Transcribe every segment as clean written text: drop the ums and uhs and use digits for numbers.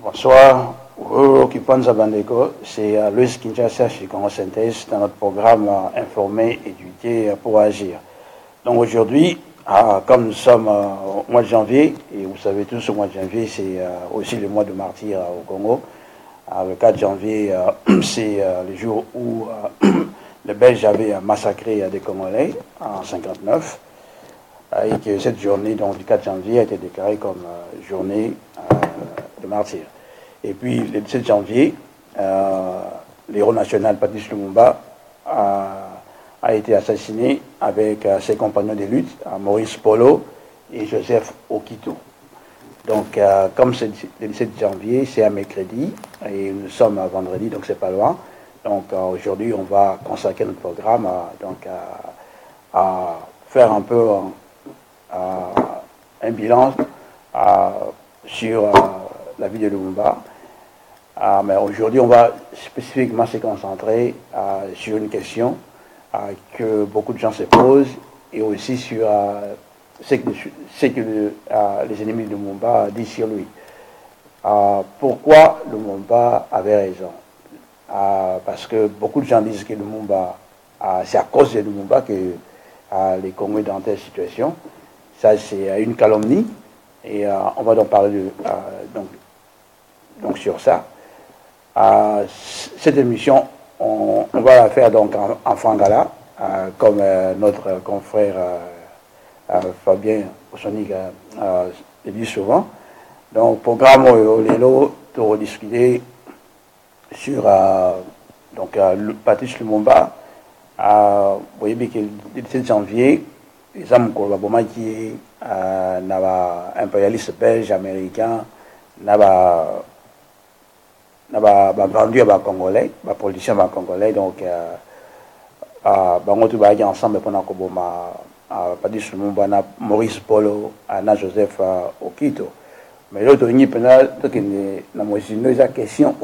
Bonsoir, Kipanza Bandeko, c'est Louis Kinshasa chez Congo Synthèse dans notre programme Informer, éduquer pour agir. Donc aujourd'hui, comme nous sommes au mois de janvier, et vous savez tous, au mois de janvier, c'est aussi le mois de martyrs au Congo. Le 4 janvier, c'est le jour où les Belges avaient massacré des Congolais en 1959, et que cette journée, donc du 4 janvier, a été déclarée comme journée de martyrs. Et puis, le 17 janvier, l'héros national Patrice Lumumba a été assassiné avec ses compagnons de lutte, Maurice Polo et Joseph Okito. Donc, comme c'est le 17 janvier, c'est un mercredi, et nous sommes à vendredi, donc c'est pas loin. Donc, aujourd'hui, on va consacrer notre programme à faire un peu un bilan sur la vie de Lumumba. Mais aujourd'hui, on va spécifiquement se concentrer sur une question que beaucoup de gens se posent et aussi sur ce que les ennemis de Lumumba disent sur lui. Pourquoi Lumumba avait raison? Parce que beaucoup de gens disent que Lumumba, c'est à cause de Lumumba que les Congolais dans telle situation. Ça, c'est une calomnie. Et on va donc parler donc sur ça. Cette émission, on va la faire donc en Fangala, comme notre confrère Fabien Osonic le dit souvent. Donc, programme Olelo, pour discuter sur Patrice Lumumba. Vous voyez bien que le 17 janvier, les hommes qui impérialiste belge, américain, vendu à Congolais, politiciens congolais, donc on tout ensemble pendant que Patrice Lumumba, Maurice Polo, Joseph Okito. Mais l'autre, il y a une question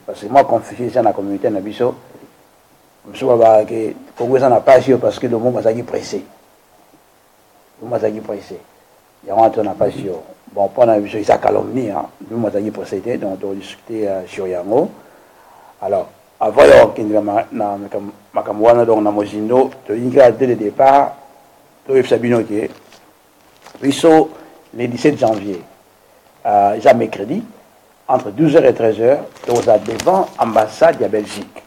parce que moi, confié dans la communauté, je suis pas sûr parce que le monde est pressé. Le monde est pressé. Il y a un pas sûr. Bon, pendant que j'ai calomnie, le monde est pressé, donc on va discuter sur Yango. Alors, avant que nous ayons donc Namozino, dès le départ, nous avons dit que le 17 janvier, il y a mercredi, entre 12h et 13h, nous sommes devant l'ambassade de Belgique.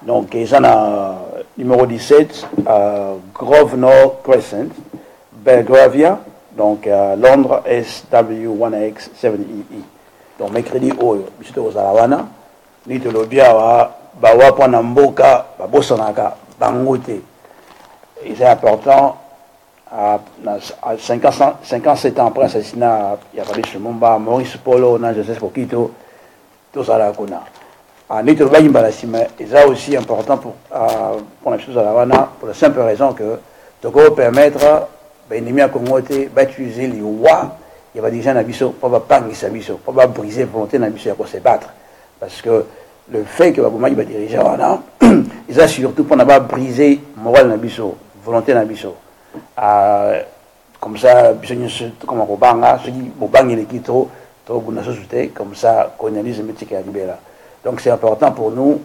Donc, ils ont numéro 17, Grosvenor Crescent, Belgravia, donc Londres SW1X7EE. Donc, mercredi, nous sommes à Lawana, nous sommes à Bawa Mboka, Babosonaka, Bangote. Et c'est important, 57 ans après l'assassinat, il y a Patrice Lumumba, Maurice Polo, Joseph Okito, tout ça là qu'on a. Et ça aussi important pour la chose à la Havana, pour la simple raison que de permettre à l'ennemi à Congo d'utiliser les lois il y a des dirigeants n'abisso, pas pas briser la volonté n'abisso à se battre. Parce que le fait que il va diriger, ils ont surtout pour ne pas briser morale n'abisso, volonté n'abisso. Comme ça, comme Robanga, ceux qui Bobang et qui trop comme ça, colonialisme est libéral. Donc c'est important pour nous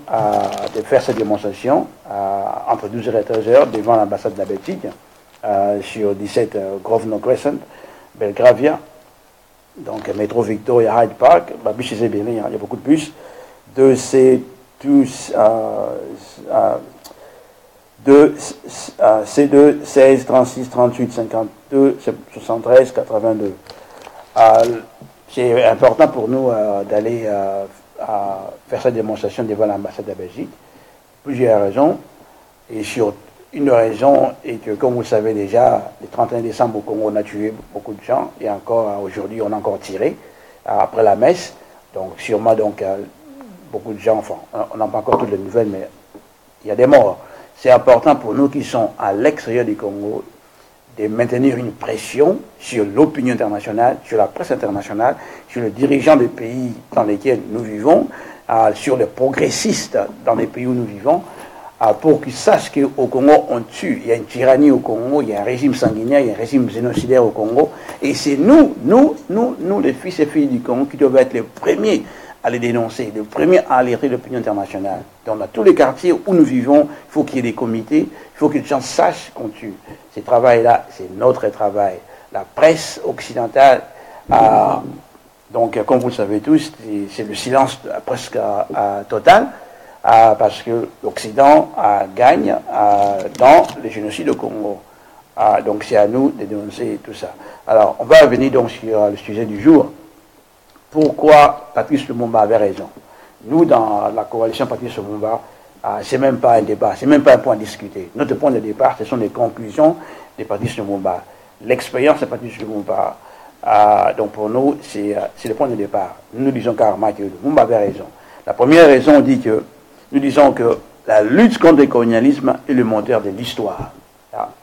de faire cette démonstration entre 12h et 13h devant l'ambassade de la Belgique sur 17 Grosvenor Crescent, Belgravia, donc métro Victoria, Hyde Park, bus chez il y a beaucoup de bus, de C2, C2, 16, 36, 38, 52, 73, 82. C'est important pour nous d'aller faire cette démonstration devant l'ambassade de la Belgique. Plusieurs raisons. Et sur une raison est que, comme vous le savez déjà, le 31 décembre au Congo, on a tué beaucoup de gens. Et encore aujourd'hui, on a encore tiré après la messe. Donc sûrement, beaucoup de gens, enfin, on n'a pas encore toutes les nouvelles, mais il y a des morts. C'est important pour nous qui sommes à l'extérieur du Congo de maintenir une pression sur l'opinion internationale, sur la presse internationale, sur les dirigeants des pays dans lesquels nous vivons, sur les progressistes dans les pays où nous vivons, pour qu'ils sachent qu'au Congo, on tue. Il y a une tyrannie au Congo, il y a un régime sanguinaire, il y a un régime génocidaire au Congo. Et c'est nous, les fils et filles du Congo, qui devons être les premiers à les dénoncer, les premiers à alerter l'opinion internationale. Donc, dans tous les quartiers où nous vivons, il faut qu'il y ait des comités, il faut que les gens sachent qu'on tue. Ce travail-là, c'est notre travail. La presse occidentale, donc, comme vous le savez tous, c'est le silence presque total, parce que l'Occident gagne dans le génocide au Congo. Donc, c'est à nous de dénoncer tout ça. Alors, on va revenir donc sur le sujet du jour. Pourquoi Patrice Lumumba avait raison? Nous, dans la coalition Patrice Lumumba, c'est même pas un débat, c'est même pas un point à discuter. Notre point de départ, ce sont les conclusions de Patrice Lumumba. L'expérience de Patrice Lumumba, donc pour nous, c'est le point de départ. Nous disons carrément que Lumumba avait raison. La première raison dit que, nous disons que la lutte contre le colonialisme est le moteur de l'histoire.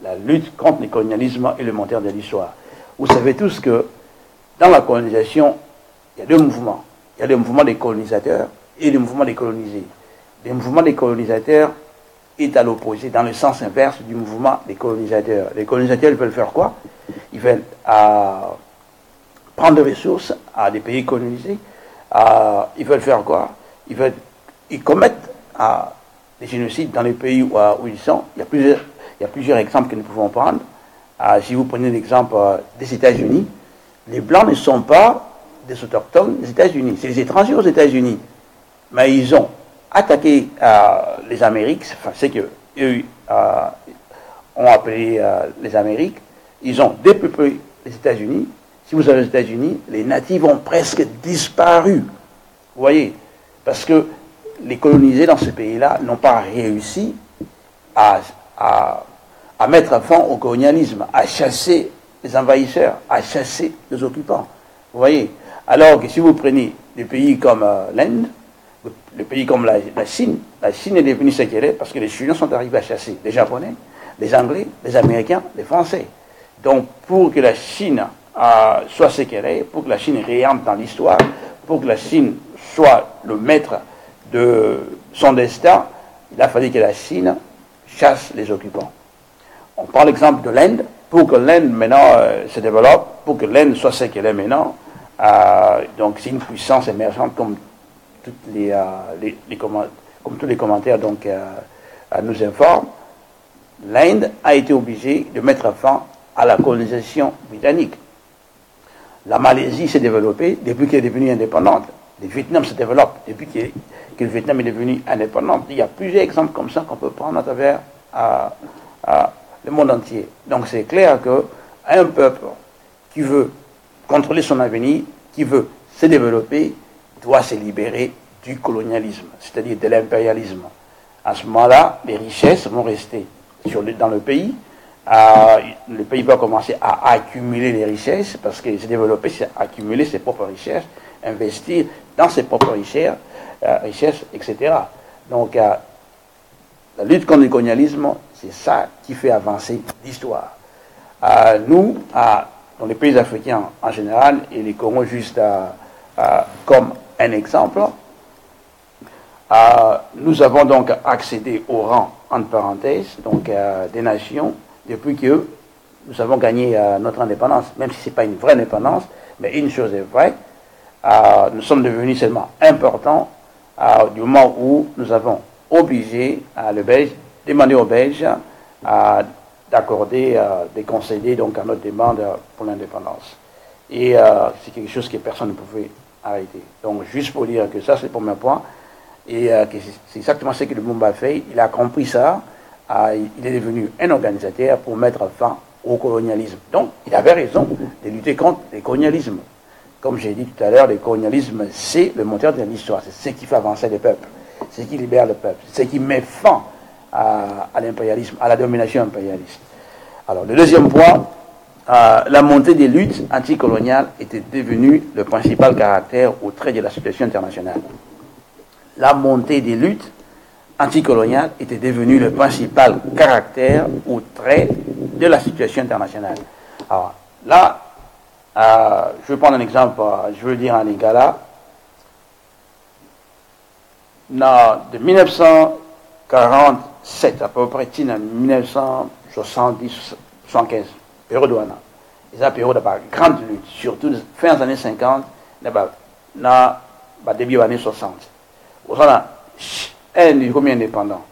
La lutte contre le colonialisme est le moteur de l'histoire. Vous savez tous que dans la colonisation, il y a deux mouvements. Il y a le mouvement des colonisateurs et le mouvement des colonisés. Le mouvement des colonisateurs est à l'opposé, dans le sens inverse du mouvement des colonisateurs. Les colonisateurs, ils veulent faire quoi? Ils veulent prendre des ressources à des pays colonisés. Ils veulent faire quoi? Ils commettent des génocides dans les pays où ils sont. Il y a plusieurs exemples que nous pouvons prendre. Si vous prenez l'exemple des États-Unis, les Blancs ne sont pas des autochtones des États-Unis. C'est les étrangers aux États-Unis. Mais ils ont attaqué les Amériques, enfin, c'est qu'eux ont appelé les Amériques. Ils ont dépeuplé les États-Unis. Si vous allez aux États-Unis, les natifs ont presque disparu. Vous voyez? Parce que les colonisés dans ce pays-là n'ont pas réussi à mettre fin au colonialisme, à chasser les envahisseurs, à chasser les occupants. Vous voyez? Alors que si vous prenez des pays comme l'Inde, des pays comme la Chine est devenue ce qu'elle est parce que les Chinois sont arrivés à chasser les Japonais, les Anglais, les Américains, les Français. Donc pour que la Chine soit ce qu'elle est, pour que la Chine réentre dans l'histoire, pour que la Chine soit le maître de son destin, il a fallu que la Chine chasse les occupants. On prend l'exemple de l'Inde. Pour que l'Inde maintenant se développe, pour que l'Inde soit ce qu'elle est maintenant, donc c'est une puissance émergente comme tous les commentaires donc, nous informent. L'Inde a été obligée de mettre fin à la colonisation britannique. La Malaisie s'est développée depuis qu'elle est devenue indépendante. Le Vietnam se développe depuis que le Vietnam est devenu indépendant. Il y a plusieurs exemples comme ça qu'on peut prendre à travers le monde entier. Donc c'est clair qu'un peuple qui veut contrôler son avenir, qui veut se développer, doit se libérer du colonialisme, c'est-à-dire de l'impérialisme. À ce moment-là, les richesses vont rester dans le pays. Le pays va commencer à accumuler les richesses, parce que se développer, c'est accumuler ses propres richesses, investir dans ses propres richesses, etc. Donc, la lutte contre le colonialisme, c'est ça qui fait avancer l'histoire. Nous, dans les pays africains en général, et les Congo juste comme un exemple, nous avons donc accédé au rang, entre parenthèses, donc des nations, depuis que nous avons gagné notre indépendance, même si ce n'est pas une vraie indépendance, mais une chose est vraie, nous sommes devenus seulement importants du moment où nous avons obligé demandé aux Belges d'accorder, de concéder donc à notre demande pour l'indépendance. Et c'est quelque chose que personne ne pouvait arrêter. Donc juste pour dire que ça c'est le premier point, et que c'est exactement ce que le Lumumba a fait. Il a compris ça, il est devenu un organisateur pour mettre fin au colonialisme. Donc il avait raison de lutter contre le colonialisme. Comme j'ai dit tout à l'heure, le colonialisme c'est le moteur de l'histoire, c'est ce qui fait avancer le peuple, c'est ce qui libère le peuple, c'est ce qui met fin à l'impérialisme, à la domination impérialiste. Alors le deuxième point, la montée des luttes anticoloniales était devenue le principal caractère ou trait de la situation internationale. La montée des luttes anticoloniales était devenue le principal caractère ou trait de la situation internationale. Alors là, je vais prendre un exemple, je veux dire en Lingala. De 1947 à peu près, à 1970-75, période de c'est une période de grande lutte, surtout fin des années 50, début des années 60. Vous savez, Inde est combien indépendant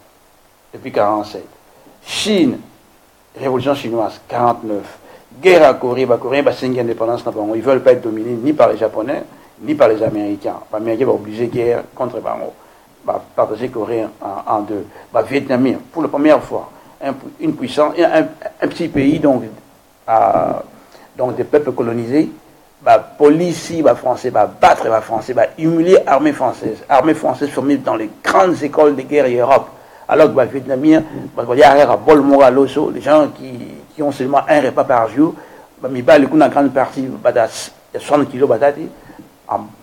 depuis 47. Chine, révolution chinoise, 49. Guerre à Corée, c'est une indépendance. Ils ne veulent pas être dominés ni par les Japonais, ni par les Américains. Les Américains vont obliger guerre contre les Bango. Partager Corée en deux. Vietnamien, pour la première fois, une puissance, un petit pays, donc des peuples colonisés, police, français, battre les Français, humilier l'armée française. L'armée française formée dans les grandes écoles de guerre en Europe. Alors que les Vietnamiens, les gens qui ont seulement un repas par jour, mais le coup dans grande partie, il y a 60 kilos de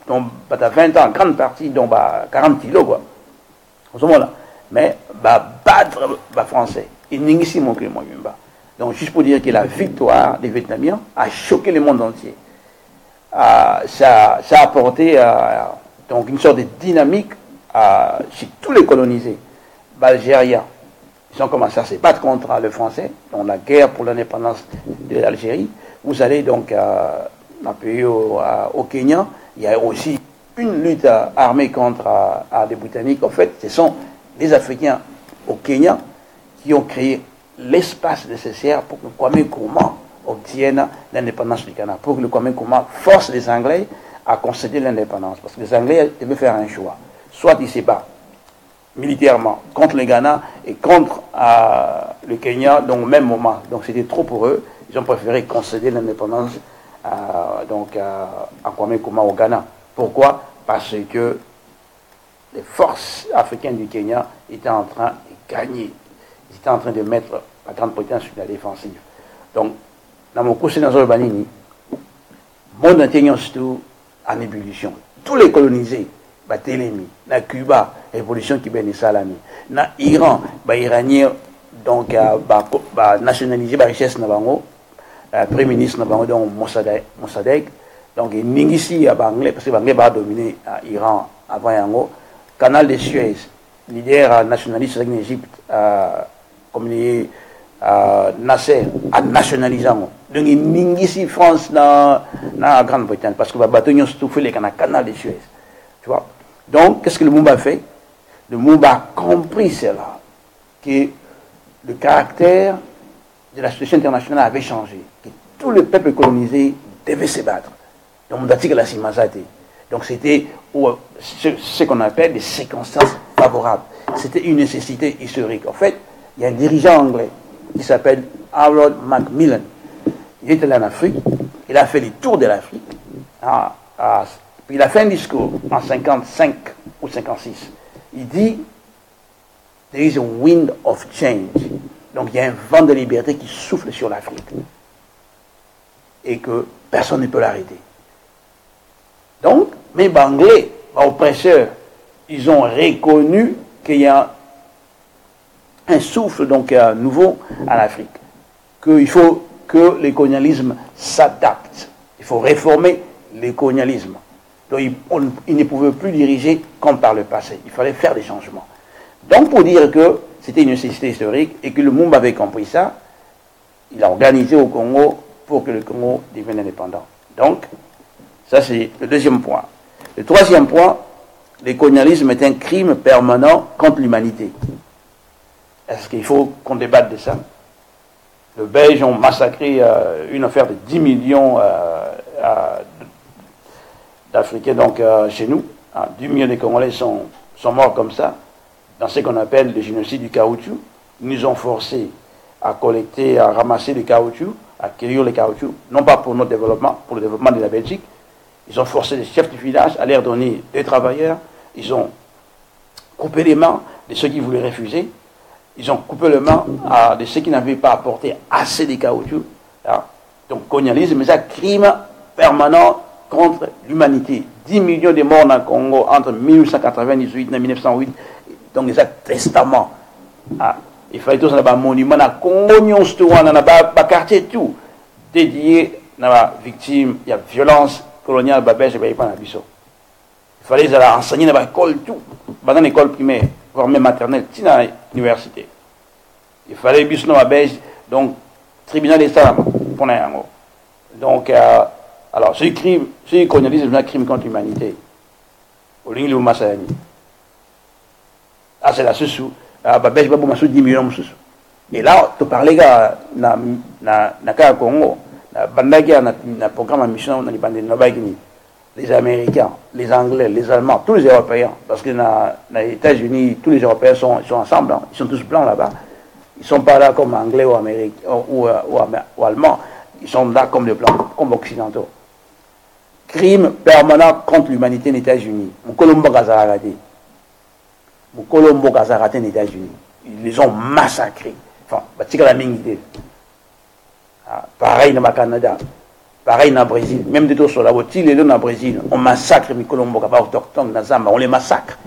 donc 20 ans, grande partie, donc 40 kilos, quoi. En ce moment-là. Mais battre les Français. Et n'y a mon clé, donc, juste pour dire que la victoire des Vietnamiens a choqué le monde entier. Ça a apporté donc une sorte de dynamique chez tous les colonisés. Algériens, ils ont commencé à se battre contre les Français dans la guerre pour l'indépendance de l'Algérie. Vous allez donc dans le pays au Kenya, il y a aussi une lutte armée contre les Britanniques. En fait, ce sont les Africains au Kenya qui ont créé l'espace nécessaire pour que Kwame Nkrumah obtienne l'indépendance du Ghana, pour que le Kwame Nkrumah force les Anglais à concéder l'indépendance. Parce que les Anglais devaient faire un choix. Soit ils se battent militairement contre le Ghana et contre le Kenya, donc au même moment. Donc c'était trop pour eux. Ils ont préféré concéder l'indépendance à Kwame Nkrumah au Ghana. Pourquoi? Parce que les forces africaines du Kenya étaient en train de gagner. Ils étaient en train de mettre la Grande-Bretagne sur la défensive. Donc, dans mon cours, c'est dans le monde entier en ébullition. Tous les colonisés, Télémi, na Cuba, révolution qui bénit Salami, na Iran, Iranien, donc, nationaliser la richesse na bango, premier ministre na bango, donc Mossadegh, donc, Ningisi à Banglais, parce que Banglais va dominer Iran avant Yango, canal de Suez, leader nationaliste en Égypte, comme les Nasser, a nationalisé. Donc, Ningisi France na Grande-Bretagne, parce que les bateaux ont soufflé le canal de Suez. Tu vois? Donc, qu'est-ce que le Lumumba a fait? Le Lumumba a compris cela, que le caractère de la situation internationale avait changé, que tous les peuples colonisés devaient se battre. Donc, donc c'était ce qu'on appelle des circonstances favorables. C'était une nécessité historique. En fait, il y a un dirigeant anglais qui s'appelle Harold Macmillan. Il était là en Afrique, il a fait les tours de l'Afrique. Puis il a fait un discours en 55 ou 56. Il dit There is a wind of change. Donc il y a un vent de liberté qui souffle sur l'Afrique. Et que personne ne peut l'arrêter. Donc, mes Anglais, oppresseurs, ils ont reconnu qu'il y a un souffle donc nouveau en Afrique. Qu'il faut que le colonialisme s'adapte. Il faut réformer le colonialisme. Donc il ne pouvait plus diriger comme par le passé. Il fallait faire des changements. Donc pour dire que c'était une nécessité historique et que le monde avait compris ça, il a organisé au Congo pour que le Congo devienne indépendant. Donc, ça c'est le deuxième point. Le troisième point, le colonialisme est un crime permanent contre l'humanité. Est-ce qu'il faut qu'on débatte de ça? Les Belges ont massacré une affaire de 10 millions d'Africains donc, chez nous. 10 millions de Congolais sont morts comme ça, dans ce qu'on appelle le génocide du caoutchouc. Ils nous ont forcés à collecter, à ramasser le caoutchouc, à cueillir le caoutchouc, non pas pour notre développement, pour le développement de la Belgique. Ils ont forcé les chefs du village à leur donner des travailleurs. Ils ont coupé les mains de ceux qui voulaient refuser. Ils ont coupé les mains de ceux qui n'avaient pas apporté assez de caoutchouc. Donc, colonialisme, c'est un crime permanent contre l'humanité. 10 millions de morts dans le Congo entre 1898 et 1908. Donc, c'est un testament. Il fallait tous avoir un monument dans le Congo, dans le quartier, tout dédié à la victime, il y a violence coloniale, il fallait enseigner dans l'école, tout, dans l'école primaire, voire même maternelle, dans l'université. Il fallait bus dans la Belge, donc tribunal d'État pour n'importe. Donc, alors, ce colonialisme, c'est un crime contre l'humanité. Au lieu de Massaïni. C'est la sous. Belge, il y a 10 millions. Et là, tu parlais dans le Congo, dans le programme de mission, les Américains, les Anglais, les Allemands, tous les Européens, parce que dans les États-Unis, tous les Européens sont ensemble, hein, ils sont tous blancs là-bas. Ils ne sont pas là comme Anglais ou Américains ou Allemands, ils sont là comme les blancs, comme occidentaux. Crime permanent contre l'humanité des États-Unis. Mon Colombo Gazarate. Mon Colombo Gazarate des États-Unis. Ils les ont massacrés. Enfin, c'est la même idée. Pareil dans le Canada. Pareil dans le Brésil. Même des deux sur la voiture, les deux dans le Brésil. On massacre les Colombo Gazarate autochtones dans Zamba. On les massacre.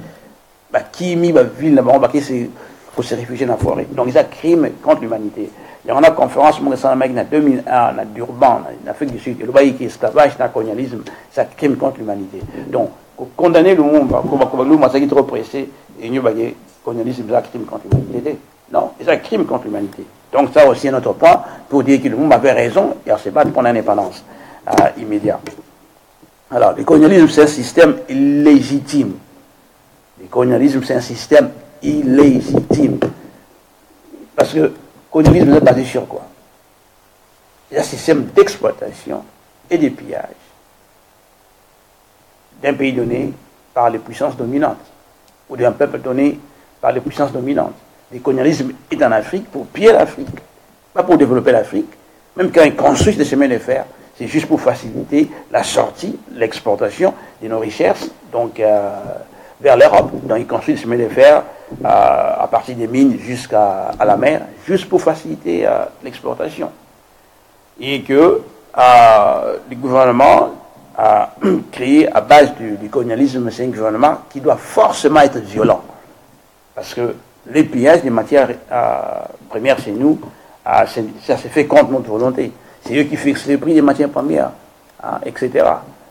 Qui mis la ville là-bas, il faut se réfugier dans la forêt. Donc, c'est un crime contre l'humanité. Il y a une conférence en 2001 à Durban, en Afrique du Sud, et le pays qui est esclavage, c'est un colonialisme, c'est un crime contre l'humanité. Donc, condamner le monde, comme le monde, c'est trop pressé, et nous, le colonialisme, c'est un crime contre l'humanité. Non, c'est un crime contre l'humanité. Donc, ça aussi est notre point pour dire que le monde avait raison, et on ne sait pas pour l'indépendance immédiate. Alors, le colonialisme, c'est un système illégitime. Le colonialisme, c'est un système illégitime. Parce que le colonialisme est basé sur quoi? C'est un système d'exploitation et de pillage d'un pays donné par les puissances dominantes, ou d'un peuple donné par les puissances dominantes. Le colonialisme est en Afrique pour piller l'Afrique, pas pour développer l'Afrique. Même quand ils construisent des chemins de fer, c'est juste pour faciliter la sortie, l'exportation de nos richesses, donc vers l'Europe. Donc ils construisent des chemins de fer à partir des mines jusqu'à la mer, juste pour faciliter l'exportation. Et que le gouvernement a créé à base du colonialisme, c'est un gouvernement qui doit forcément être violent. Parce que les pillages des matières premières chez nous, ça se fait contre notre volonté. C'est eux qui fixent les prix des matières premières, etc.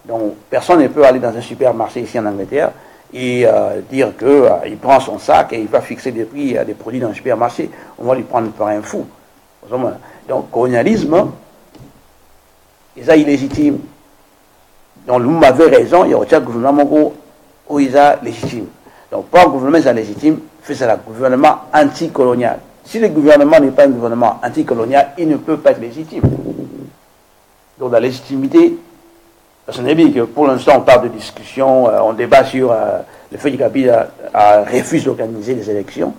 Donc personne ne peut aller dans un supermarché ici en Angleterre et dire qu'il prend son sac et il va fixer des prix des produits dans le supermarché. On va lui prendre pour un fou. Donc, colonialisme, c'est ça illégitime. Donc, vous m'avez raison, il y a aussi un gouvernement où il est légitime. Donc, pas un gouvernement est légitime, fait ça le gouvernement anticolonial. Si le gouvernement n'est pas un gouvernement anticolonial, il ne peut pas être légitime. Donc, la légitimité, parce qu'on a dit que pour l'instant, on parle de discussion, on débat sur le fait que Kabila refuse d'organiser les élections.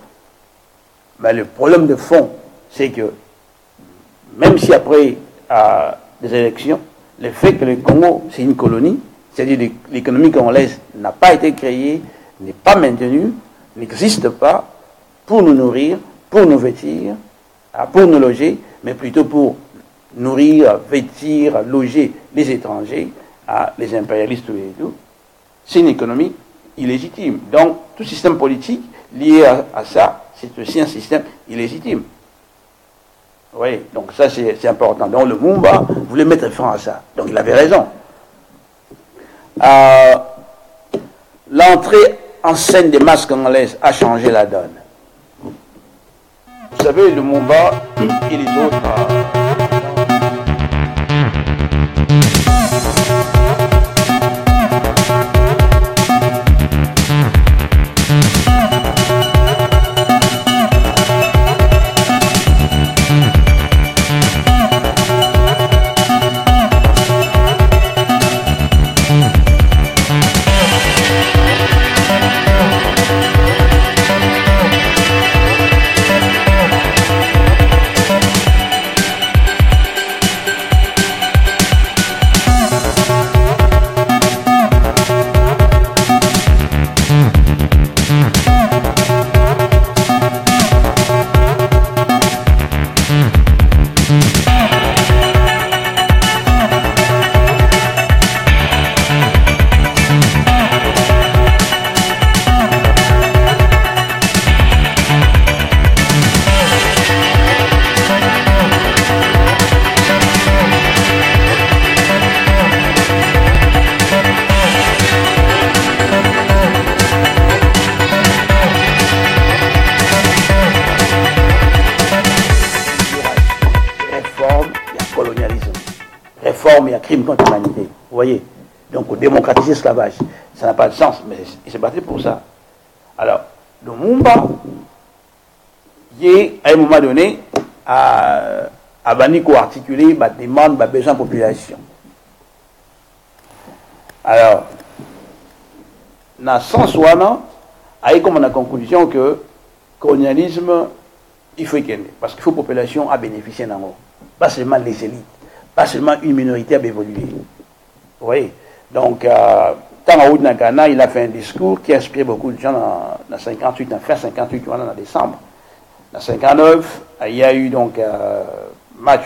Mais le problème de fond, c'est que même si après des élections, le fait que le Congo, c'est une colonie, c'est-à-dire l'économie congolaise n'a pas été créée, n'est pas maintenue, n'existe pas pour nous nourrir, pour nous vêtir, pour nous loger, mais plutôt pour nourrir, vêtir, loger les étrangers, les impérialistes et tout, c'est une économie illégitime. Donc, tout système politique lié à ça, c'est aussi un système illégitime. Oui, donc ça c'est important. Donc le Mumba voulait mettre fin à ça. Donc il avait raison. L'entrée en scène des masses congolaises a changé la donne. Vous savez, le Mumba et les autres... Réforme et un crime contre l'humanité. Vous voyez? Donc, démocratiser l'esclavage. Ça n'a pas de sens, mais il s'est battu pour ça. Alors, le Mumba, à un moment donné, a articulé ma demande, ma besoin de population. Alors, dans ce sens, a eu comme la conclusion que le colonialisme, il faut qu'il y ait, parce qu'il faut que la population a bénéficié d'en haut. Pas seulement les élites. Pas seulement une minorité a évolué. Vous voyez? Donc, tant en haut de Ghana, il a fait un discours qui a inspiré beaucoup de gens dans 58, en fin 58, en décembre. Dans 59, il y a eu donc match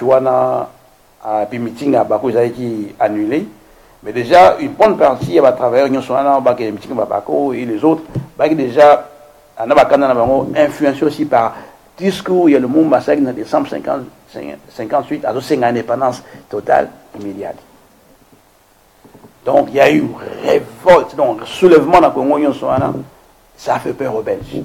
puis meeting à Bako, qui a annulé. Mais déjà, une bonne partie à travers l'Union Soana, les meetings à Bako et les autres, déjà, influencé aussi par discours, il y a le monde massacre en décembre 58, à une indépendance totale, immédiate. Donc il y a eu révolte, donc soulèvement dans le Congo, ça a fait peur aux Belges.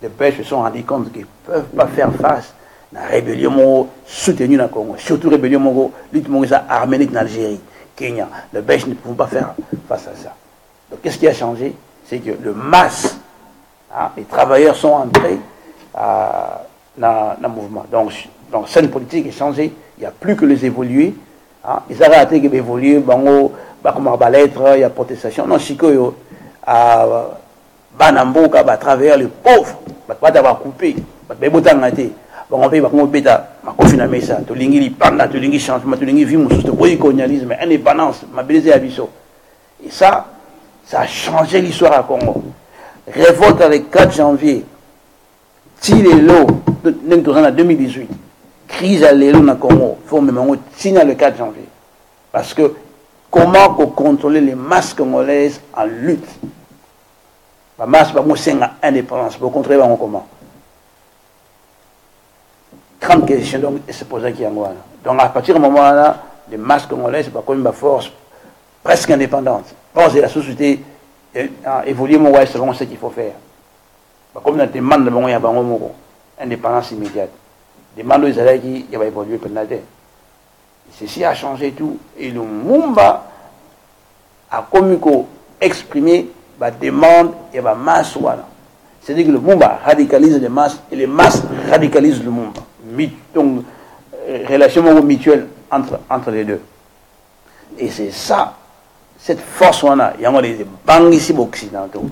Les Belges se sont rendus compte qu'ils ne peuvent pas faire face à la rébellion soutenue dans le Congo, surtout la rébellion lutte arménique en Algérie, Kenya. Les Belges ne pouvaient pas faire face à ça. Donc qu'est-ce qui a changé? C'est que le masse, les travailleurs sont entrés dans le mouvement. Donc, la scène politique est changée. Il n'y a plus que les évolués. Ils ont arrêté d'évoluer. Comme à lettre, il y a protestation. Non, Chico, à Banamboka, à travers les pauvres, pas d'avoir coupé. Mais bon, on peut pas confiner ça. Tu lingi panda, tu lingi changement, tu lingi vie, tu colonialisme, indépendance, ma belle abisso. Et ça a changé l'histoire à Congo. Révolte le 4 janvier. Tilelo, en 2018, crise à l'élo dans le Congo, il faut même signer le 4 janvier. Parce que comment contrôler les masses congolaises en lutte? La masse va mousser à indépendance, pour contrôler comment? Grande question, donc, c'est posé qui est en moi. Donc, à partir du moment-là, les masses congolaises, c'est pas comme une force presque indépendante. Pense que la société évolue, selon ce qu'il faut faire. Comme dans demande de il y a une indépendance immédiate. Demande aux élèves qui va évoluer pendant la terre. Ceci a changé tout. Et le Mumba a exprimé la demande et la masse. C'est-à-dire que le Mumba radicalise les masses et les masses radicalisent le Mumba. Donc, relation mutuelle entre les deux. Et c'est ça, cette force, il y a des banques ici occidentaux.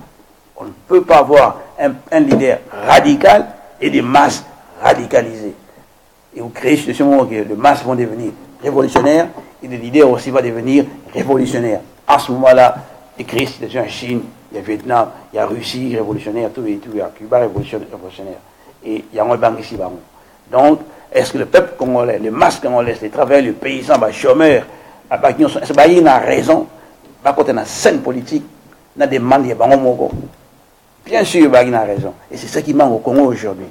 On ne peut pas avoir un leader radical et des masses radicalisées. Et vous créez une situation où les masses vont devenir révolutionnaires et les leaders aussi vont devenir révolutionnaires. À ce moment-là, il crée une situation en Chine, il y a Vietnam, il y a Russie révolutionnaire, tout et tout, il y a Cuba révolutionnaire. Et il y a un banque ici. Donc, est-ce que le peuple congolais, les masses congolaises, les travailleurs, les paysans, les chômeurs, est-ce qu'il a raison, quand on a une scène politique, on a des demandes, bien sûr, il a raison. Et c'est ce qui manque au Congo aujourd'hui.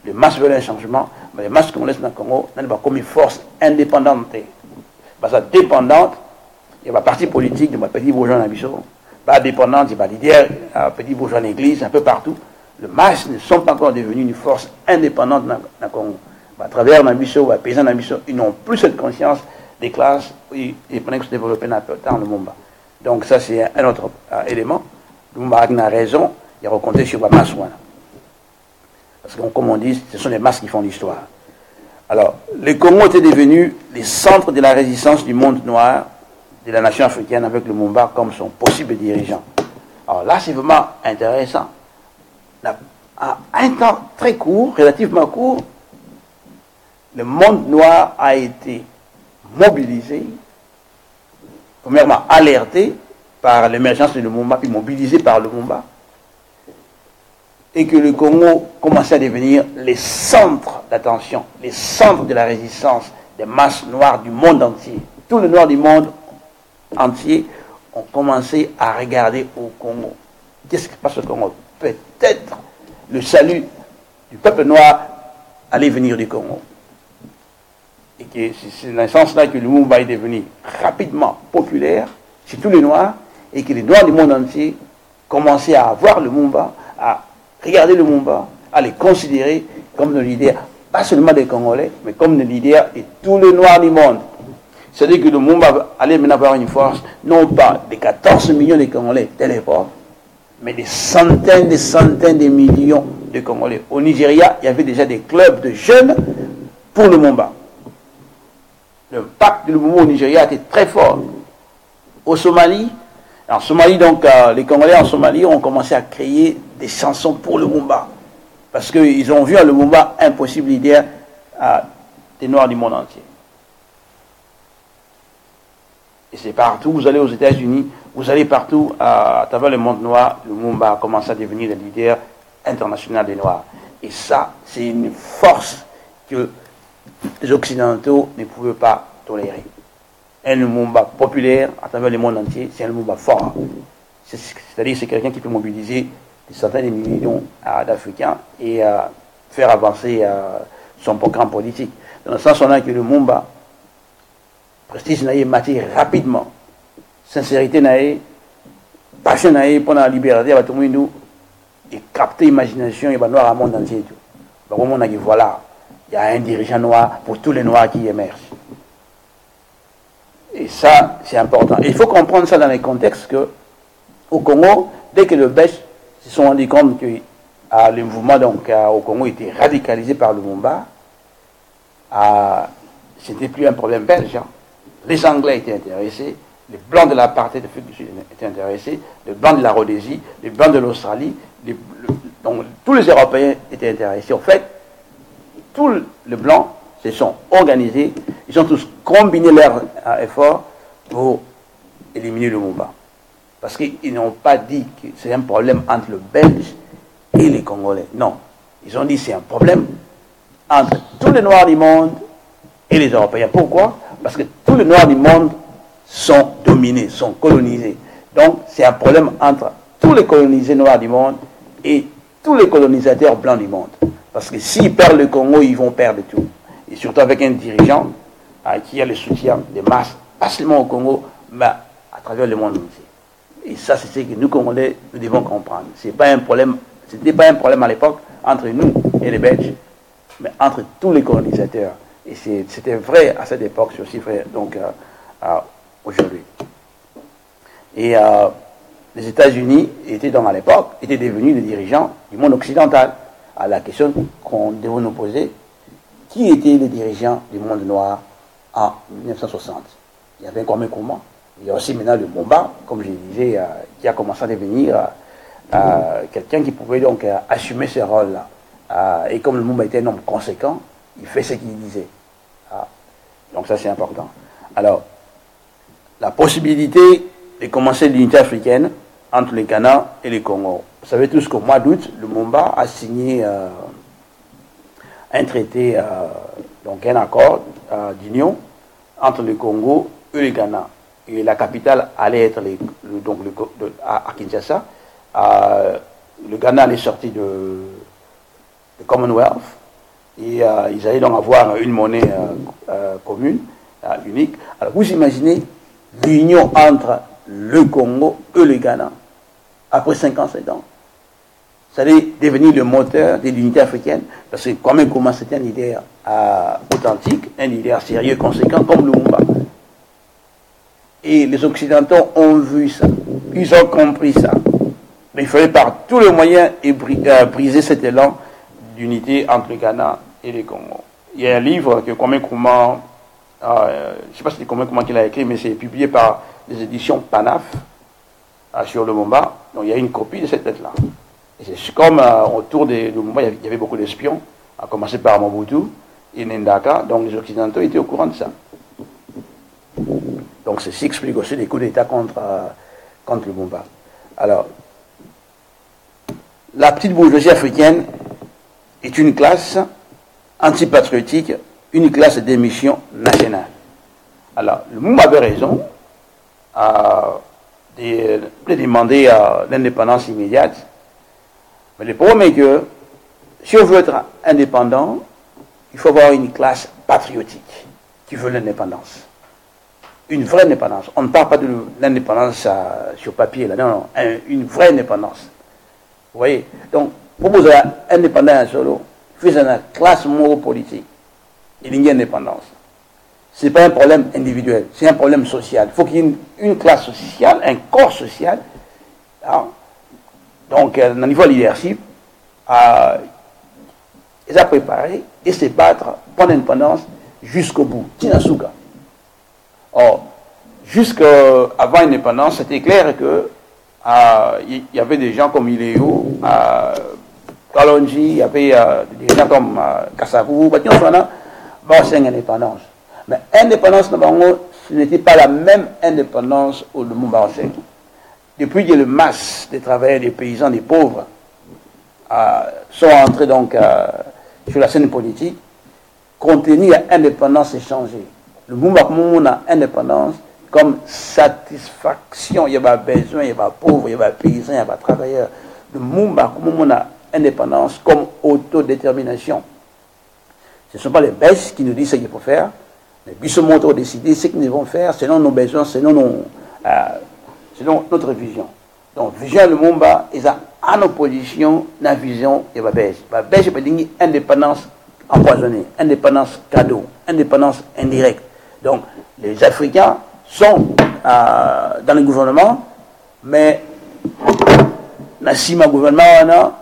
les masses veulent un changement, mais les masses congolaises dans le Congo, n'ont pas comme une force indépendante. Parce que dépendante, il y a un parti politique, il y a un petit bourgeois dans la mission, pas dépendante, il y a un leader, un petit bourgeois dans l'église, un peu partout. Les masses ne sont pas encore devenues une force indépendante dans le Congo. À travers la mission, les paysans dans la mission, ils n'ont plus cette conscience des classes et pendant que se développer dans le Mumba. Donc ça, c'est un autre élément. Le Mumba a raison, il a raconté sur la masse. Parce que, comme on dit, ce sont les masses qui font l'histoire. Alors, le Congo était devenu le centre de la résistance du monde noir, de la nation africaine, avec le Mumba comme son possible dirigeant. Alors là, c'est vraiment intéressant. À un temps très court, relativement court, le monde noir a été mobilisé, premièrement alerté par l'émergence du Mumba, puis mobilisé par le Mumba, et que le Congo commençait à devenir les centres d'attention, les centres de la résistance des masses noires du monde entier. Tous les noirs du monde entier ont commencé à regarder au Congo. Qu'est-ce qui se passe au Congo? Peut-être le salut du peuple noir allait venir du Congo. Et que c'est dans ce sens-là que le Mumba est devenu rapidement populaire chez tous les Noirs, et que les Noirs du monde entier commençaient à voir le Mumba, à regarder le Mumba, à les considérer comme le leader, pas seulement des Congolais, mais comme le leader de tous les Noirs du monde. C'est-à-dire que le Mumba allait maintenant avoir une force, non pas des 14 millions de Congolais de l'époque, mais des centaines de millions de Congolais. Au Nigeria, il y avait déjà des clubs de jeunes pour le Mumba. Le pacte du Mumba au Nigeria était très fort. Au Somalie, en Somalie, donc, les Congolais en Somalie ont commencé à créer des chansons pour le Mumba. Parce qu'ils ont vu à le Mumba un possible leader des Noirs du monde entier. Et c'est partout, vous allez aux États-Unis, vous allez partout à travers le monde noir, le Mumba a commencé à devenir le leader international des Noirs. Et ça, c'est une force que les Occidentaux ne pouvaient pas tolérer. Un Lumumba populaire à travers le monde entier, c'est un Lumumba fort. C'est-à-dire c'est quelqu'un qui peut mobiliser des centaines de millions d'Africains et faire avancer son programme politique. Dans le sens où on a que le Lumumba, prestige n'a matière rapidement, sincérité n'a passion n'a pour la liberté, tout le monde et capter l'imagination et noir à monde entier. Donc on a dit voilà, il y a un dirigeant noir pour tous les noirs qui émergent. Et ça, c'est important. Et il faut comprendre ça dans le contexte que, au Congo, dès que le Belge se sont rendus compte que le mouvement donc, au Congo était radicalisé par le Lumumba, c'était plus un problème belge. Hein. Les Anglais étaient intéressés, les Blancs de l'apartheid d'Afrique du Sud étaient intéressés, les Blancs de la Rhodésie, les Blancs de l'Australie, donc tous les Européens étaient intéressés. En fait, tous les Blancs se sont organisés, ils ont tous combiné leurs efforts pour éliminer le Lumumba. Parce qu'ils n'ont pas dit que c'est un problème entre le Belge et les Congolais. Non. Ils ont dit que c'est un problème entre tous les Noirs du monde et les Européens. Pourquoi? Parce que tous les Noirs du monde sont dominés, sont colonisés. Donc, c'est un problème entre tous les colonisés noirs du monde et tous les colonisateurs blancs du monde. Parce que s'ils perdent le Congo, ils vont perdre tout. Et surtout avec un dirigeant qui a le soutien des masses, pas seulement au Congo, mais à travers le monde entier. Et ça, c'est ce que nous, Congolais, nous devons comprendre. Ce n'était pas un problème à l'époque entre nous et les Belges, mais entre tous les colonisateurs. Et c'était vrai à cette époque, c'est aussi vrai donc, aujourd'hui. Et les États-Unis étaient donc à l'époque, étaient devenus les dirigeants du monde occidental. À la question qu'on devait nous poser, qui étaient les dirigeants du monde noir en 1960? Il y avait Kwame Nkrumah. Il y a aussi maintenant le Mumba, comme je disais, qui a commencé à devenir quelqu'un qui pouvait donc assumer ce rôle-là. Et comme le Mumba était un homme conséquent, il fait ce qu'il disait. Donc ça c'est important. Alors, la possibilité de commencer l'unité africaine entre le Ghana et le Congo. Vous savez tous qu'au mois d'août, le Mumba a signé un traité, donc un accord d'union entre le Congo et le Ghana. Et la capitale allait être à Kinshasa. Le Ghana allait sortir de Commonwealth Et ils allaient donc avoir une monnaie commune, unique. Alors vous imaginez l'union entre le Congo et le Ghana, après 57 ans. Ça allait devenir le moteur de l'unité africaine, parce que quand même, comment c'était un leader authentique, un leader sérieux, conséquent, comme Lumumba. Et les Occidentaux ont vu ça, ils ont compris ça. Mais il fallait par tous les moyens briser cet élan d'unité entre le Ghana et le Congo. Il y a un livre que Kwame Nkrumah, je ne sais pas si c'est Kwame Nkrumah qui l'a écrit, mais c'est publié par les éditions PANAF sur Lumumba. Donc il y a une copie de cette lettre-là. Et c'est comme autour de Lumumba, il y avait beaucoup d'espions, à commencer par Mobutu et Ndaka, donc les Occidentaux étaient au courant de ça. Donc ceci explique aussi les coups d'État contre Lumumba. Alors, la petite bourgeoisie africaine est une classe antipatriotique, une classe d'émission nationale. Alors, Lumumba avait raison de demander l'indépendance immédiate, mais le problème est que si on veut être indépendant, il faut avoir une classe patriotique qui veut l'indépendance. Une vraie indépendance. On ne parle pas de l'indépendance sur papier, là, non, une vraie indépendance. Vous voyez? Donc, pour vous être indépendant solo, il faut une classe moro-politique. Il y a une indépendance. Ce n'est pas un problème individuel, c'est un problème social. Il faut qu'il y ait une classe sociale, un corps social. Hein? Donc, au niveau leadership, ils ont préparé et se battre pour l'indépendance jusqu'au bout. Tinasuka. Or, jusqu'avant l'indépendance, c'était clair que il y avait des gens comme Iléo, Kalonji, il y avait des gens comme Kassavou, c'est une indépendance. Mais indépendance, ce n'était pas la même indépendance au Lumumba. Depuis que le masse des travailleurs, des paysans, des pauvres sont entrés donc sur la scène politique, contenu l'indépendance est changé. Le Lumumba, comme a indépendance, comme satisfaction, il y a besoin, il y a pauvres, il y a paysans, il y a travailleurs. Le Lumumba, comme a indépendance, comme autodétermination. Ce ne sont pas les Belges qui nous disent ce qu'il faut faire, mais Bissomont a décidé ce qu'ils vont faire selon nos besoins, selon notre vision. Donc, vision le Lumumba, ils ont en opposition la vision de la Belge. La Belge peut dire indépendance empoisonnée, indépendance cadeau, indépendance indirecte. Donc, les Africains sont dans le gouvernement, mais dans le gouvernement,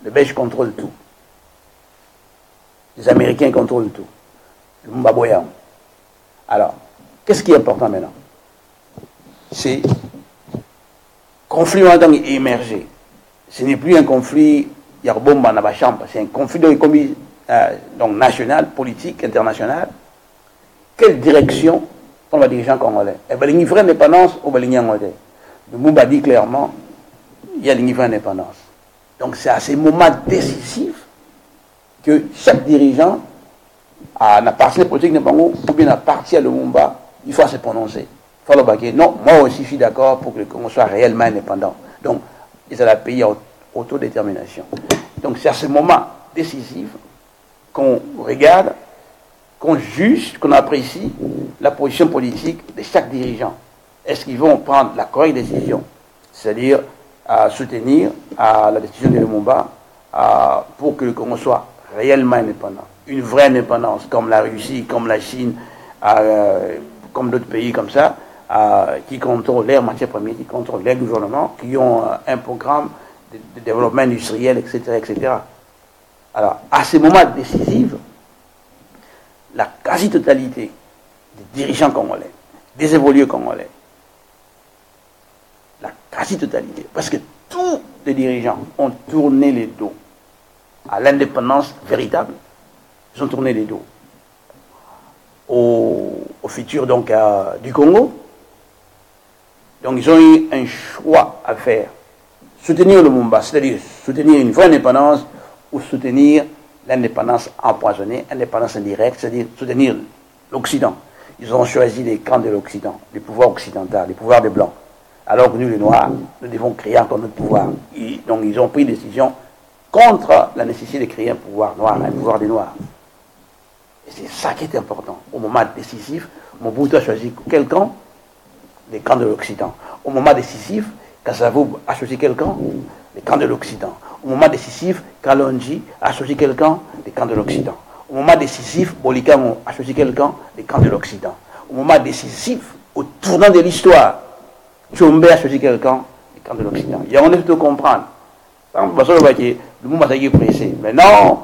les Belges contrôlent tout. Les Américains contrôlent tout. Le Mbaboyan. Alors, qu'est-ce qui est important maintenant? C'est conflit maintenant émergé. Ce n'est plus un conflit Yarbomba dans la chambre, c'est un conflit donc national, politique, international. Quelle direction on va diriger congolais? Il y a une vraie indépendance ou il y a une vraie. Le Mumba dit clairement il y a une vraie indépendance. Donc c'est à ces moments décisifs que chaque dirigeant à la partie politique de Bango ou bien à partie à Lumumba, il faut se prononcer. Il faut le dire non, moi aussi je suis d'accord pour que le Congo soit réellement indépendant. Donc, ils ont la pays en autodétermination. Donc c'est à ce moment décisif qu'on regarde, qu'on juge, qu'on apprécie la position politique de chaque dirigeant. Est-ce qu'ils vont prendre la correcte décision, c'est-à-dire à soutenir la décision de Lumumba pour que le Congo soit réellement indépendant? Une vraie indépendance, comme la Russie, comme la Chine, comme d'autres pays comme ça, qui contrôlent leurs matières premières, qui contrôlent les gouvernements, qui ont un programme de développement industriel, etc., etc. Alors, à ces moments décisifs, la quasi-totalité des dirigeants congolais, des évolués congolais, la quasi-totalité, parce que tous les dirigeants ont tourné les dos à l'indépendance véritable, ils ont tourné les dos au futur donc, du Congo. Donc ils ont eu un choix à faire. Soutenir le Lumumba, c'est-à-dire soutenir une vraie indépendance ou soutenir l'indépendance empoisonnée, indépendance indirecte, c'est-à-dire soutenir l'Occident. Ils ont choisi les camps de l'Occident, les pouvoirs occidentaux, les pouvoirs des Blancs. Alors que nous, les Noirs, nous devons créer encore notre pouvoir. Donc ils ont pris une décision contre la nécessité de créer un pouvoir noir, un pouvoir des Noirs. Et c'est ça qui est important. Au moment décisif, Mobutu a choisi quel camp? Les camps de l'Occident. Au moment décisif, Kassavou a choisi quel camp? Les camps de l'Occident. Au moment décisif, Kalonji a choisi quel camp? Les camps de l'Occident. Au moment décisif, Bolikamo a choisi quel camp? Les camps de l'Occident. Au moment décisif, au tournant de l'histoire, Tchombe a choisi quel camp? Les camps de l'Occident. Il y a on est de comprendre. Le monde est pressé. Mais non,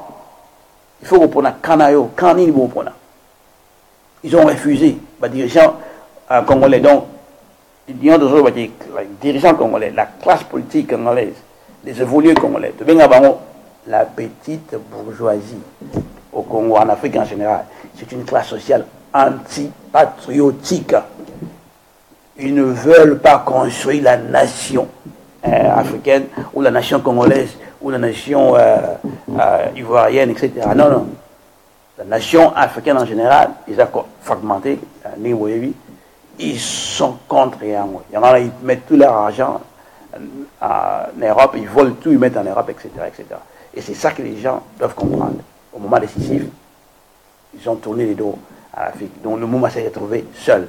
il faut qu'on ait Kanayo, Kanini Bopona. Ils ont refusé, les dirigeants congolais. Donc, les dirigeants congolais, la classe politique congolaise, les évolués congolais, de la petite bourgeoisie au Congo, en Afrique en général, c'est une classe sociale antipatriotique. Ils ne veulent pas construire la nation africaine ou la nation congolaise ou la nation ivoirienne, etc. Non, non. La nation africaine en général, ils ont fragmenté, ils sont contre Yango. Ils mettent tout leur argent en Europe, ils volent tout, ils mettent en Europe, etc. etc. Et c'est ça que les gens doivent comprendre. Au moment décisif, ils ont tourné les dos à l'Afrique. Donc le mouvement s'est retrouvé seul.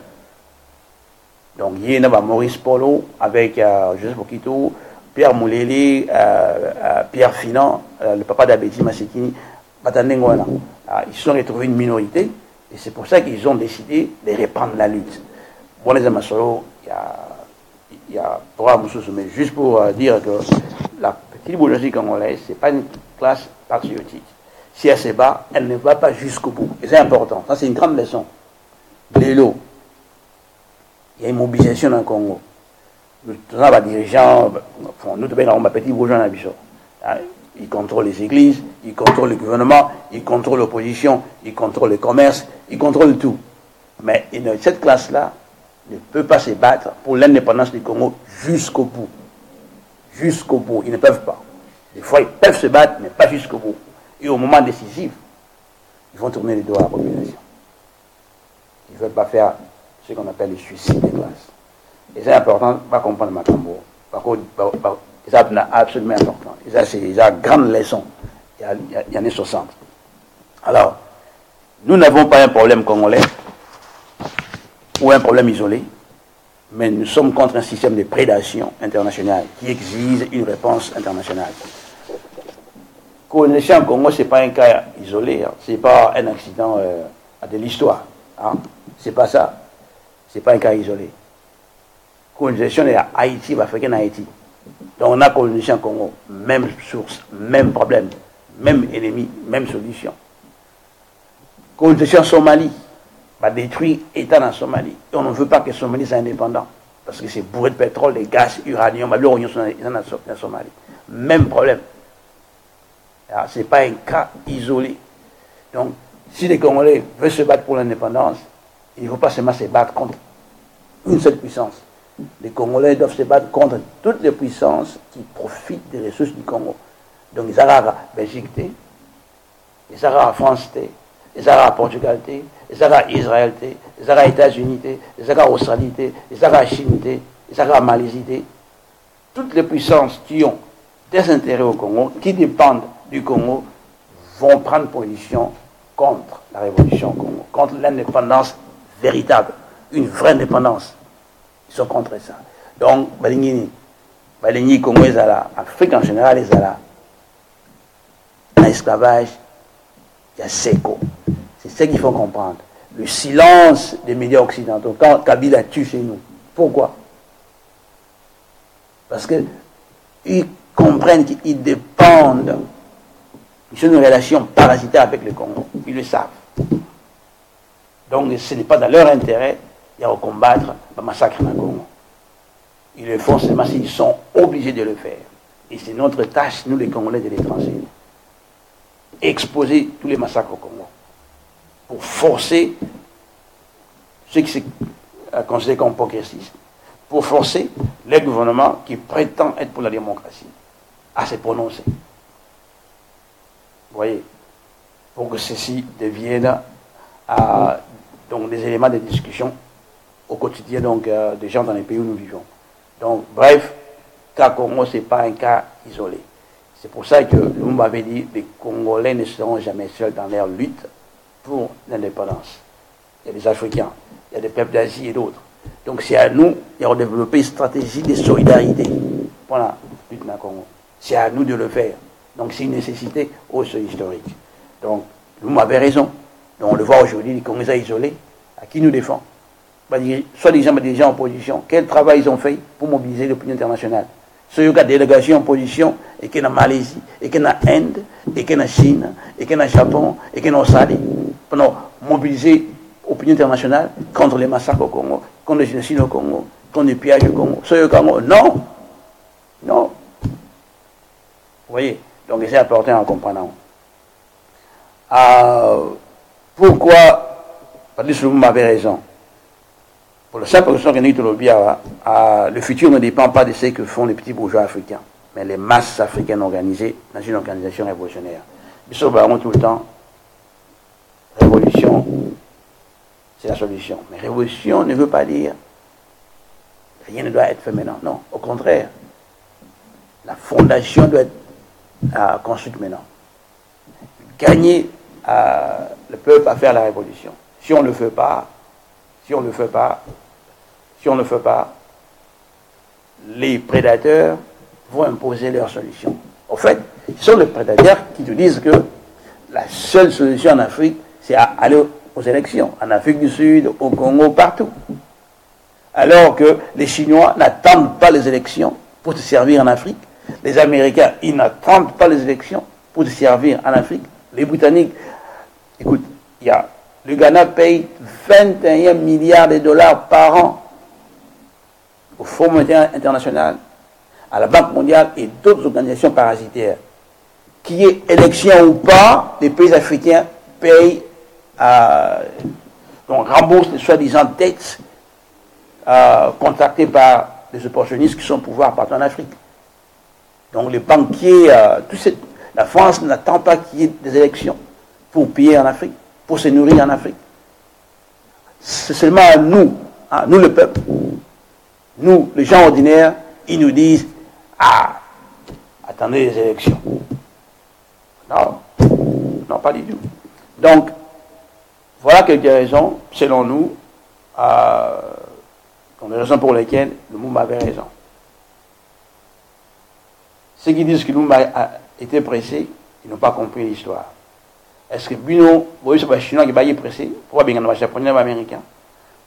Donc il y a Maurice Polo avec Joseph Okito, Pierre Mouleli, Pierre Finan, le papa d'Abedi Massekini, Batandengwana. Ils se sont retrouvés une minorité et c'est pour ça qu'ils ont décidé de reprendre la lutte. Bon, les Amasolo, il y a mais juste pour dire que la petite bourgeoisie congolaise, ce n'est pas une classe patriotique. Si elle se bat, elle ne va pas jusqu'au bout. Et c'est important. Ça, c'est une grande leçon. Lélo, il y a une mobilisation dans le Congo. Nous, les dirigeants, nous, on petit bourgeois dans la ils contrôlent les églises, ils contrôlent le gouvernement, ils contrôlent l'opposition, ils contrôlent le commerce, ils contrôlent tout. Mais cette classe-là ne peut pas se battre pour l'indépendance du Congo jusqu'au bout. Jusqu'au bout. Ils ne peuvent pas. Des fois, ils peuvent se battre, mais pas jusqu'au bout. Et au moment décisif, ils vont tourner les doigts à la population. Ils ne veulent pas faire ce qu'on appelle le suicide des classes. Et c'est important, pas comprendre ma tambour. Par contre, c'est absolument important. Et ça, c'est une grande leçon. Il y en a 60. Alors, nous n'avons pas un problème congolais ou un problème isolé, mais nous sommes contre un système de prédation internationale qui exige une réponse internationale. Colonisation en Congo, ce n'est pas un cas isolé, hein. Ce n'est pas un accident de l'histoire. Hein. Ce n'est pas ça. Ce n'est pas un cas isolé. Colonisation est à Haïti, africaine Haïti. Donc on a colonisation en Congo, même source, même problème, même ennemi, même solution. Colonisation en Somalie, va détruire l'État en Somalie. Et on ne veut pas que Somalie soit indépendant. Parce que c'est bourré de pétrole, de gaz, uranium, l'oignon en Somalie. Même problème. Ce n'est pas un cas isolé. Donc, si les Congolais veulent se battre pour l'indépendance, il ne faut pas seulement se battre contre une seule puissance. Les Congolais doivent se battre contre toutes les puissances qui profitent des ressources du Congo. Donc, ils ont la Belgique, ils ont la France, ils ont la Portugal, ils ont la Israël, ils ont les États-Unis, ils ont la Australie, ils ont la Chine, ils ont la Malaisie. Toutes les puissances qui ont des intérêts au Congo, qui dépendent du Congo, vont prendre position contre la révolution au Congo, contre l'indépendance véritable, une vraie indépendance. Ils sont contre ça. Donc, les Congo, l'Afrique en général, ils ont l'esclavage, il y a Seko. C'est ce qu'il faut comprendre. Le silence des médias occidentaux, quand Kabila tue chez nous. Pourquoi? Parce qu'ils comprennent qu'ils dépendent. Ils ont une relation parasitaire avec le Congo. Ils le savent. Donc, ce n'est pas dans leur intérêt de combattre le massacre dans le Congo. Ils le font seulement s'ils sont obligés de le faire. Et c'est notre tâche, nous les Congolais, de les trancher. Exposer tous les massacres au Congo. Pour forcer ceux qui se considèrent comme progressistes. Pour forcer les gouvernements qui prétendent être pour la démocratie à se prononcer. Vous voyez, pour que ceci devienne donc des éléments de discussion au quotidien donc, des gens dans les pays où nous vivons. Donc, bref, cas Congo, ce n'est pas un cas isolé. C'est pour ça que Lumumba avait dit les Congolais ne seront jamais seuls dans leur lutte pour l'indépendance. Il y a des Africains, il y a des peuples d'Asie et d'autres. Donc c'est à nous de développer une stratégie de solidarité pour la lutte dans le Congo. C'est à nous de le faire. Donc c'est une nécessité aussi historique. Donc Lumumba avait raison. Donc on le voit aujourd'hui, les Congolais isolés, à qui nous défend. Soit des gens en opposition, quel travail ils ont fait pour mobiliser l'opinion internationale. Ceux qui ont des délégations en opposition, et qui sont en Malaisie, et qui sont en Inde, et qui sont en Chine, et qui sont en Japon, et qui sont en Australie, pour mobiliser l'opinion internationale contre les massacres au Congo, contre les génocides au Congo, contre les pillages au Congo. Ceux au Congo, non. Non. Vous voyez? Donc c'est important à comprendre. Pourquoi Patrice Lumumba avait raison? Pour la simple raison que le futur ne dépend pas de ce que font les petits bourgeois africains, mais les masses africaines organisées dans une organisation révolutionnaire. Ils se barrent tout le temps. Révolution, c'est la solution. Mais révolution ne veut pas dire rien ne doit être fait maintenant. Non, au contraire. La fondation doit être construite maintenant. Gagner le peuple à faire la révolution. Si on ne le fait pas, les prédateurs vont imposer leur solution. En fait, ce sont les prédateurs qui te disent que la seule solution en Afrique, c'est aller aux élections. En Afrique du Sud, au Congo, partout. Alors que les Chinois n'attendent pas les élections pour se servir en Afrique. Les Américains, ils n'attendent pas les élections pour se servir en Afrique. Les Britanniques, écoute, le Ghana paye 21 milliards de dollars par an au Fonds monétaire international, à la Banque mondiale et d'autres organisations parasitaires. Qu'il y ait élection ou pas, les pays africains payent, donc remboursent les soi-disant dettes contractées par les opportunistes qui sont au pouvoir partout en Afrique. Donc les banquiers, la France n'attend pas qu'il y ait des élections pour payer en Afrique, pour se nourrir en Afrique. C'est seulement à nous, nous le peuple, nous, les gens ordinaires, ils nous disent « Ah, attendez les élections. » Non, pas du tout. Donc, voilà quelques raisons, selon nous, les raisons pour lesquelles Lumumba avait raison. Ceux qui disent que Lumumba a été pressé, ils n'ont pas compris l'histoire. Est-ce que Bino, vous voyez, c'est pas Chinois qui est pressé, pourquoi bien les Japonais et les Américains?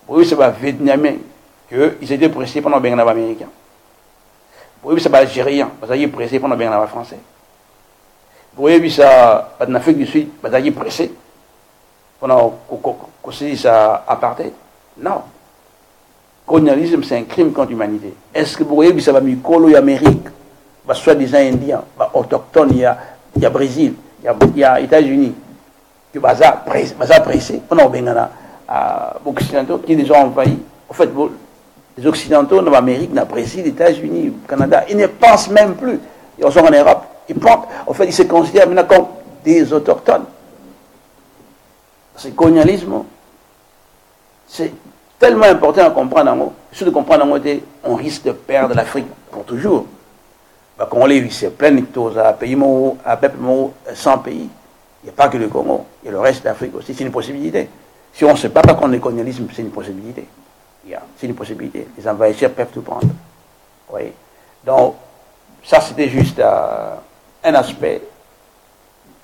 Vous voyez, c'est pas Vietnamiens qu'ils étaient pressés pendant bien les Américains. Vous voyez, c'est pas Algériens, parce qu'ils étaient pressés pendant bien les Français. Vous voyez, ça, en Afrique du Sud, parce qu'ils étaient pressés pendant qu'on se dit ça apartheid. Non. Le colonialisme, c'est un crime contre l'humanité. Est-ce que vous voyez, ça va Mikolo et Amérique, soi-disant Indiens, autochtones, il y a Brésil, il y a États-Unis, qui sont pressés, pendant les Occidentaux qui les ont envahis. En fait, les Occidentaux, dans l'Amérique, dans le Brésil, les États-Unis, le Canada, ils ne pensent même plus. Ils sont en Europe. En fait, ils se considèrent maintenant comme des autochtones. Ce colonialisme, c'est tellement important à comprendre. Si de comprendre, on risque de perdre l'Afrique pour toujours. Quand on l'a c'est plein de choses, à peuple 100 pays. Il n'y a pas que le Congo, il y a le reste de l'Afrique aussi. C'est une possibilité. Si on ne se bat pas contre le colonialisme, c'est une possibilité. C'est une possibilité. Les envahisseurs peuvent tout prendre. Oui. Donc, ça, c'était juste un aspect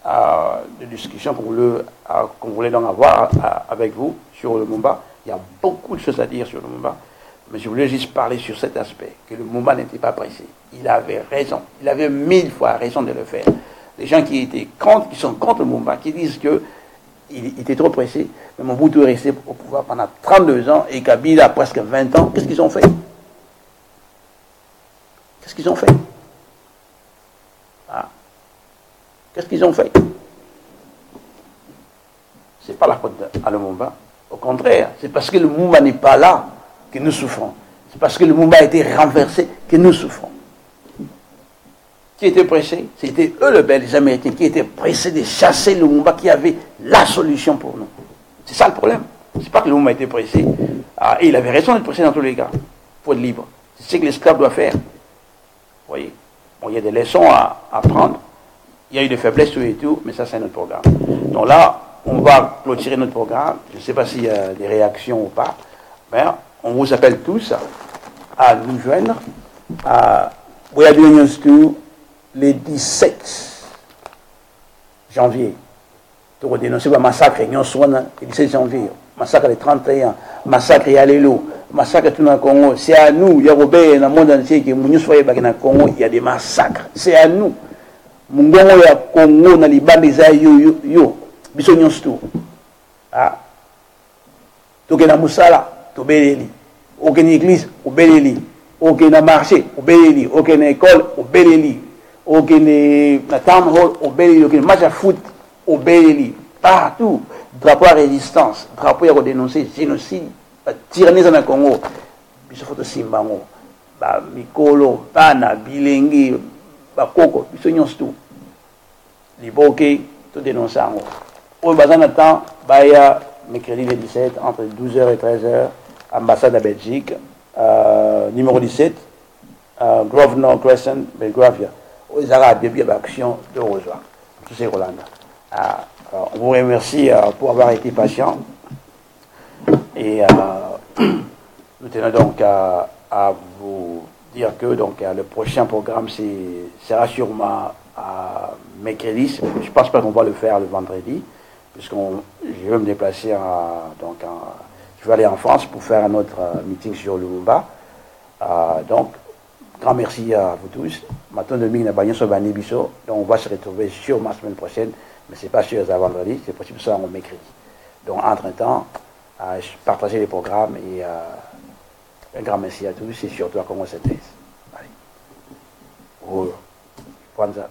de discussion qu'on voulait donc avoir avec vous sur Lumumba. Il y a beaucoup de choses à dire sur Lumumba, mais je voulais juste parler sur cet aspect, que Lumumba n'était pas pressé. Il avait raison. Il avait 1000 fois raison de le faire. Les gens qui sont contre Lumumba, qui disent qu'il était trop pressé, mais Mobutu est resté au pouvoir pendant 32 ans et Kabila a presque 20 ans. Qu'est-ce qu'ils ont fait? Qu'est-ce qu'ils ont fait? Qu'est-ce qu'ils ont fait? C'est pas la faute à Lumumba. Au contraire, c'est parce que Lumumba n'est pas là que nous souffrons. C'est parce que Lumumba a été renversé que nous souffrons. Qui était pressé? C'était eux, les Américains, qui étaient pressés de chasser Lumumba, qui avait la solution pour nous. C'est ça le problème. C'est pas que Lumumba était pressé. Et il avait raison d'être pressé dans tous les cas. Il faut être libre. C'est ce que l'esclave doit faire. Vous voyez? Bon, il y a des leçons à apprendre. Il y a eu des faiblesses tout et tout, mais ça, c'est notre programme. Donc là, on va clôturer notre programme. Je ne sais pas s'il y a des réactions ou pas. Mais on vous appelle tous à nous joindre à Web News 2 le 17 janvier. Pour dénoncer le massacre, le 17 janvier. Massacre le 31, massacre Yalelo, massacre tout dans le Congo. C'est à nous, il y a Robert dans le monde entier qui dans le Congo, il y a des massacres. C'est à nous. Mungongo ya Congo na libande za yo biso nyonso ah toke na musala to beleli oke na église o beleli oke na marché o beleli oke na école o beleli oke na town hall o beleli oke na match à foot o beleli partout drapeau à résistance drapeau ya dénoncer génocide tyrannie na Congo biso foto simbango ba mikolo bana bilengi bakoko biso nyonso liboke tout dénoncer en haut. Au bazar de temps, baya mercredi le 17 entre 12h et 13h, ambassade à Belgique, numéro 17, Grosvenor Crescent, Belgravia. Aux Arabes, il y a action de Rosoir. Tout c'est Roland. On vous remercie pour avoir été patient. Et nous tenons donc à vous dire que donc, le prochain programme sera sûrement à mercredi. Je ne pense pas qu'on va le faire le vendredi, puisque je vais me déplacer, je vais aller en France pour faire un autre meeting sur Lumumba. Donc, grand merci à vous tous. Maintenant, donc on va se retrouver sur ma semaine prochaine, mais ce n'est pas sûr à vendredi, c'est possible ça en mercredi. Donc, entre-temps, partagez les programmes et un grand merci à tous et surtout à comment c'était. Allez. Prends ça.